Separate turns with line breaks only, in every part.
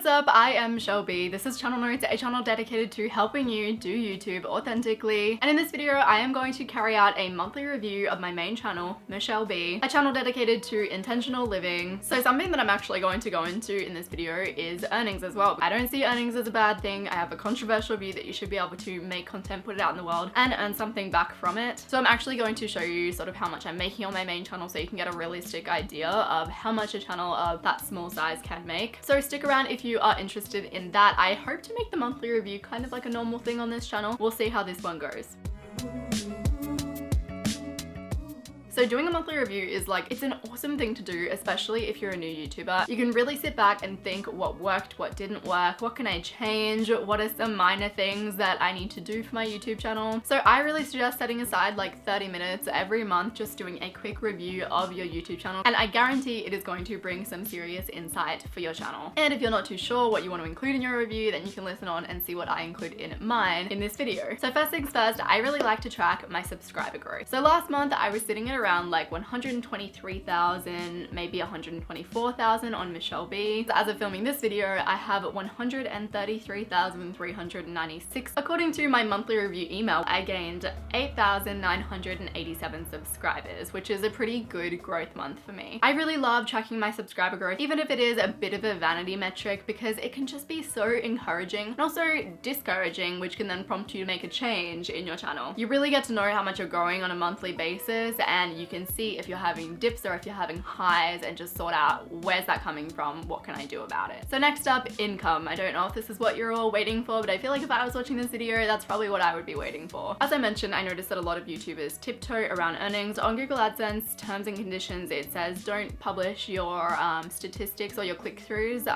up? I am Shelby. This is Channel Notes, a channel dedicated to helping you do YouTube authentically. And in this video, I am going to carry out a monthly review of my main channel, Michelle B, a channel dedicated to intentional living. So something that I'm actually going to go into in this video is earnings as well. I don't see earnings as a bad thing. I have a controversial view that you should be able to make content, put it out in the world, and earn something back from it. So I'm actually going to show you sort of how much I'm making on my main channel so you can get a realistic idea of how much a channel of that small size can make. So stick around if you are interested in that. I hope to make the monthly review kind of like a normal thing on this channel. We'll see how this one goes. So doing a monthly review is like, it's an awesome thing to do, especially if you're a new YouTuber. You can really sit back and think what worked, what didn't work, what can I change, what are some minor things that I need to do for my YouTube channel. So I really suggest setting aside like 30 minutes every month just doing a quick review of your YouTube channel, and I guarantee it is going to bring some serious insight for your channel. And if you're not too sure what you want to include in your review, then you can listen on and see what I include in mine in this video. So first things first, I really like to track my subscriber growth. So last month I was sitting at around like 123,000, maybe 124,000 on Michelle B. So as of filming this video, I have 133,396. According to my monthly review email, I gained 8,987 subscribers, which is a pretty good growth month for me. I really love tracking my subscriber growth, even if it is a bit of a vanity metric, because it can just be so encouraging and also discouraging, which can then prompt you to make a change in your channel. You really get to know how much you're growing on a monthly basis, and you can see if you're having dips or if you're having highs and just sort out where's that coming from, what can I do about it. So next up, income. I don't know if this is what you're all waiting for, but I feel like if I was watching this video, that's probably what I would be waiting for. As I mentioned, I noticed that a lot of YouTubers tiptoe around earnings. On Google AdSense terms and conditions, it says don't publish your statistics or your click-throughs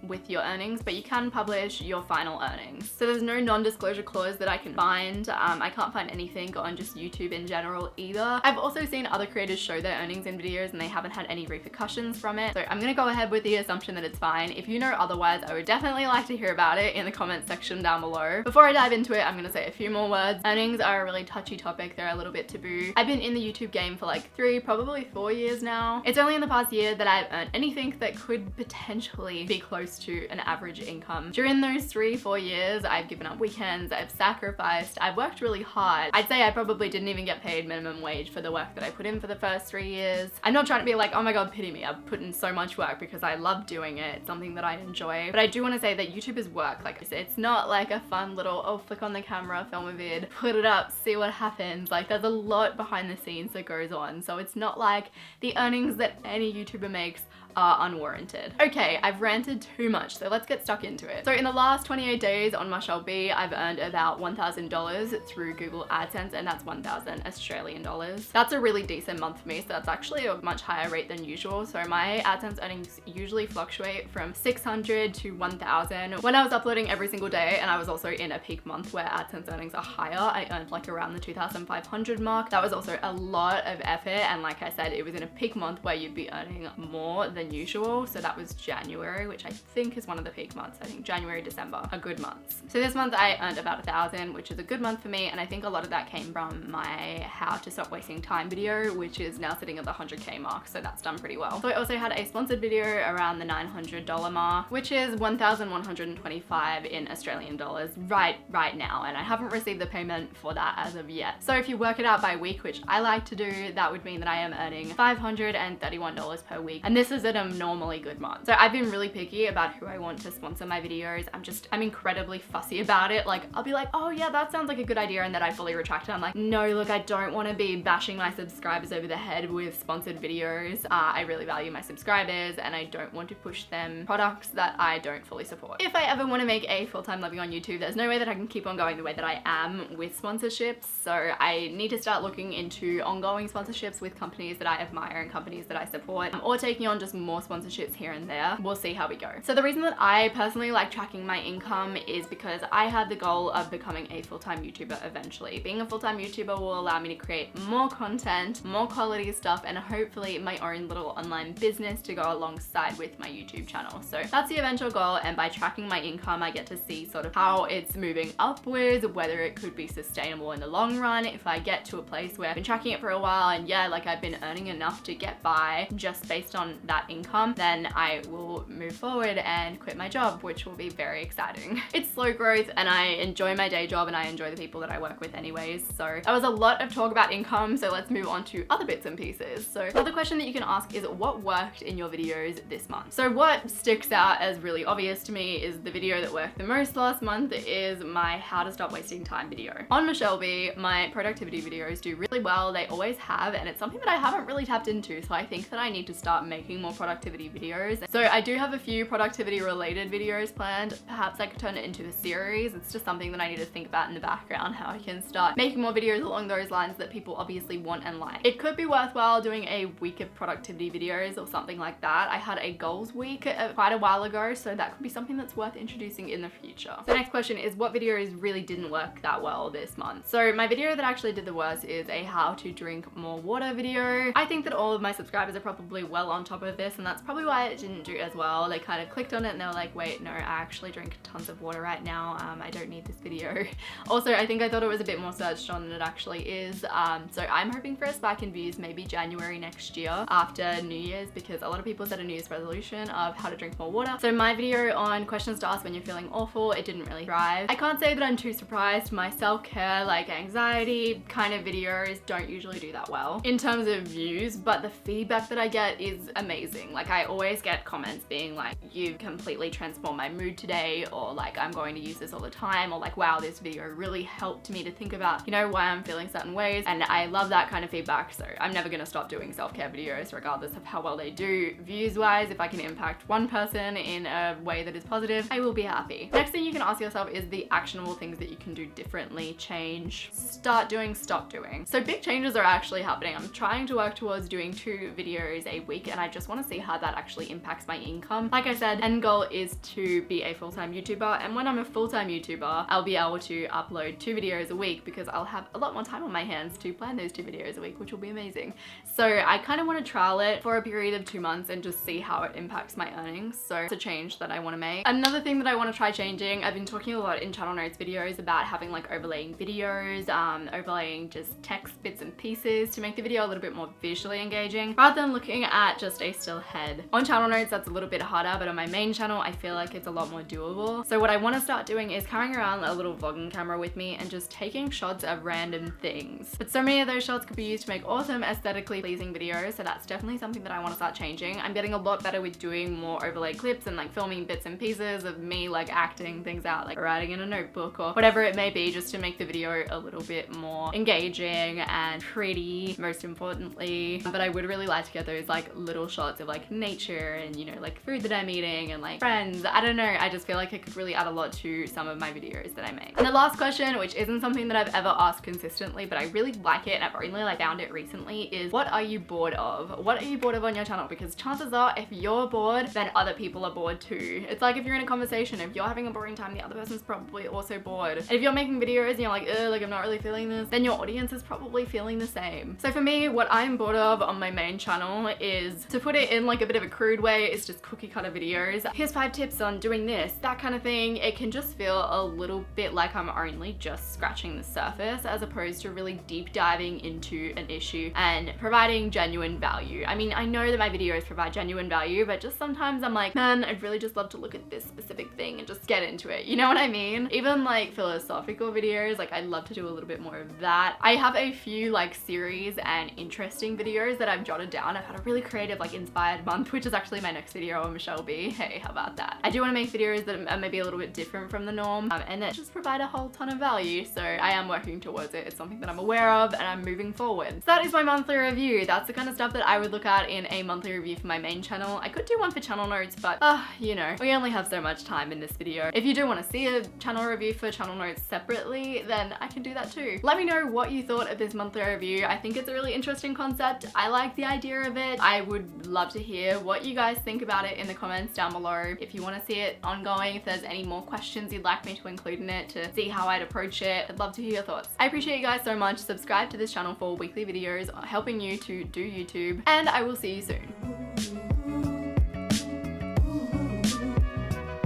with your earnings, but you can publish your final earnings. So there's no non-disclosure clause that I can find. I can't find anything on just YouTube in general either. I've also seen other creators show their earnings in videos and they haven't had any repercussions from it. So I'm gonna go ahead with the assumption that it's fine. If you know otherwise, I would definitely like to hear about it in the comment section down below. Before I dive into it, I'm gonna say a few more words. Earnings are a really touchy topic. They're a little bit taboo. I've been in the YouTube game for like 3, probably 4 years now. It's only in the past year that I've earned anything that could potentially be close to an average income. During those 3-4 years, I've given up weekends, I've sacrificed, I've worked really hard. I'd say I probably didn't even get paid minimum wage for the work that I put in for the first 3 years. I'm not trying to be like, oh my god, pity me. I've put in so much work because I love doing it. It's something that I enjoy. But I do want to say that YouTube is work. Like, it's not like a fun little, oh, flick on the camera, film a vid, put it up, see what happens. Like, there's a lot behind the scenes that goes on. So it's not like the earnings that any YouTuber makes are unwarranted. Okay, I've ranted too much, so let's get stuck into it. So in the last 28 days on Michelle B, I've earned about $1,000 through Google AdSense, and that's 1,000 Australian dollars. That's a really decent month for me, so that's actually a much higher rate than usual. So my AdSense earnings usually fluctuate from 600 to 1,000. When I was uploading every single day, and I was also in a peak month where AdSense earnings are higher, I earned like around the 2,500 mark. That was also a lot of effort, and like I said, it was in a peak month where you'd be earning more than usual. So that was January, which I think is one of the peak months. I think January, December are good months. So this month I earned about 1,000, which is a good month for me, and I think a lot of that came from my how to stop wasting time video, which is now sitting at the 100k mark, so that's done pretty well. So I also had a sponsored video around the $900 mark, which is 1,125 in Australian dollars right now, and I haven't received the payment for that as of yet. So if you work it out by week, which I like to do, that would mean that I am earning $531 per week, and this is at a normally good month. So I've been really picky about who I want to sponsor my videos. I'm incredibly fussy about it. Like, I'll be like, oh yeah, that sounds like a good idea, and then I fully retract it. I'm like, no, look, I don't want to be bashing my subscribers over the head with sponsored videos. I really value my subscribers, and I don't want to push them products that I don't fully support. If I ever want to make a full-time living on YouTube, there's no way that I can keep on going the way that I am with sponsorships. So I need to start looking into ongoing sponsorships with companies that I admire and companies that I support, or taking on just more sponsorships here and there. We'll see how we go. So the reason that I personally like tracking my income is because I have the goal of becoming a full-time YouTuber eventually. Being a full-time YouTuber will allow me to create more content, more quality stuff, and hopefully my own little online business to go alongside with my YouTube channel. So that's the eventual goal, and by tracking my income, I get to see sort of how it's moving upwards, whether it could be sustainable in the long run. If I get to a place where I've been tracking it for a while and yeah, like I've been earning enough to get by just based on that that income, then I will move forward and quit my job, which will be very exciting. It's slow growth and I enjoy my day job and I enjoy the people that I work with anyways. So that was a lot of talk about income, so let's move on to other bits and pieces. So another question that you can ask is what worked in your videos this month? So what sticks out as really obvious to me is the video that worked the most last month is my how to stop wasting time video. On Michelle B, my productivity videos do really well. They always have, and it's something that I haven't really tapped into. So I think that I need to start making more productivity videos. So I do have a few productivity related videos planned. Perhaps I could turn it into a series. It's just something that I need to think about in the background, how I can start making more videos along those lines that people obviously want and like. It could be worthwhile doing a week of productivity videos or something like that. I had a goals week quite a while ago, so that could be something that's worth introducing in the future. So the next question is what videos really didn't work that well this month? So my video that actually did the worst is a how to drink more water video. I think that all of my subscribers are probably well on top of this, and that's probably why it didn't do as well. They kind of clicked on it and they were like, wait, no, I actually drink tons of water right now. I don't need this video. Also, I think I thought it was a bit more searched on than it actually is. So I'm hoping for a spike in views maybe January next year after New Year's, because a lot of people set a New Year's resolution of how to drink more water. So my video on questions to ask when you're feeling awful, it didn't really thrive. I can't say that I'm too surprised. My self-care, like anxiety kind of videos don't usually do that well in terms of views, but the feedback that I get is amazing. Like I always get comments being like, you've completely transformed my mood today, or like I'm going to use this all the time, or like, wow, this video really helped me to think about, you know, why I'm feeling certain ways. And I love that kind of feedback. So I'm never gonna stop doing self-care videos regardless of how well they do views wise. If I can impact one person in a way that is positive, I will be happy. Next thing you can ask yourself is the actionable things that you can do differently, change, start doing, stop doing. So big changes are actually happening. I'm trying to work towards doing 2 videos a week, and I just want to see how that actually impacts my income. Like I said, end goal is to be a full-time YouTuber, and when I'm a full-time YouTuber, I'll be able to upload 2 videos a week because I'll have a lot more time on my hands to plan those 2 videos a week, which will be amazing. So I kind of want to trial it for a period of 2 months and just see how it impacts my earnings. So it's a change that I want to make. Another thing that I want to try changing, I've been talking a lot in channel notes videos about having like overlaying videos, overlaying just text bits and pieces to make the video a little bit more visually engaging rather than looking at just a still head. On channel notes, that's a little bit harder, but on my main channel, I feel like it's a lot more doable. So what I want to start doing is carrying around a little vlogging camera with me and just taking shots of random things. But so many of those shots could be used to make awesome aesthetically pleasing videos, so that's definitely something that I want to start changing. I'm getting a lot better with doing more overlay clips and like filming bits and pieces of me like acting things out, like writing in a notebook or whatever it may be, just to make the video a little bit more engaging and pretty, most importantly. But I would really like to get those like little shots of like nature and, you know, like food that I'm eating and like friends. I don't know, I just feel like it could really add a lot to some of my videos that I make. And the last question, which isn't something that I've ever asked consistently, but I really like it and I've only like found it recently, is what are you bored of? What are you bored of on your channel? Because chances are if you're bored, then other people are bored too. It's like if you're in a conversation, if you're having a boring time, the other person's probably also bored. And if you're making videos and you're like, ugh, like I'm not really feeling this, then your audience is probably feeling the same. So for me, what I'm bored of on my main channel is, to put it in like a bit of a crude way, it's just cookie cutter videos. Here's 5 tips on doing this, that kind of thing. It can just feel a little bit like I'm only just scratching the surface as opposed to really deep diving into an issue and providing genuine value. I mean, I know that my videos provide genuine value, but just sometimes I'm like, man, I'd really just love to look at this specific thing and just get into it. You know what I mean? Even like philosophical videos, like I'd love to do a little bit more of that. I have a few like series and interesting videos that I've jotted down. I've had a really creative, like inspired month, which is actually my next video on Michelle B. Hey, how about that? I do want to make videos that are maybe a little bit different from the norm and that just provide a whole ton of value. So I am working towards it. It's something that I'm aware of and I'm moving forward. So that is my monthly review. That's the kind of stuff that I would look at in a monthly review for my main channel. I could do one for channel notes, but you know, we only have so much time in this video. If you do want to see a channel review for channel notes separately, then I can do that too. Let me know what you thought of this monthly review. I think it's a really interesting concept. I like the idea of it. I would love to hear what you guys think about it in the comments down below. If you want to see it ongoing, if there's any more questions you'd like me to include in it to see how I'd approach it, I'd love to hear your thoughts. I appreciate you guys so much. Subscribe to this channel for weekly videos helping you to do YouTube, and I will see you soon.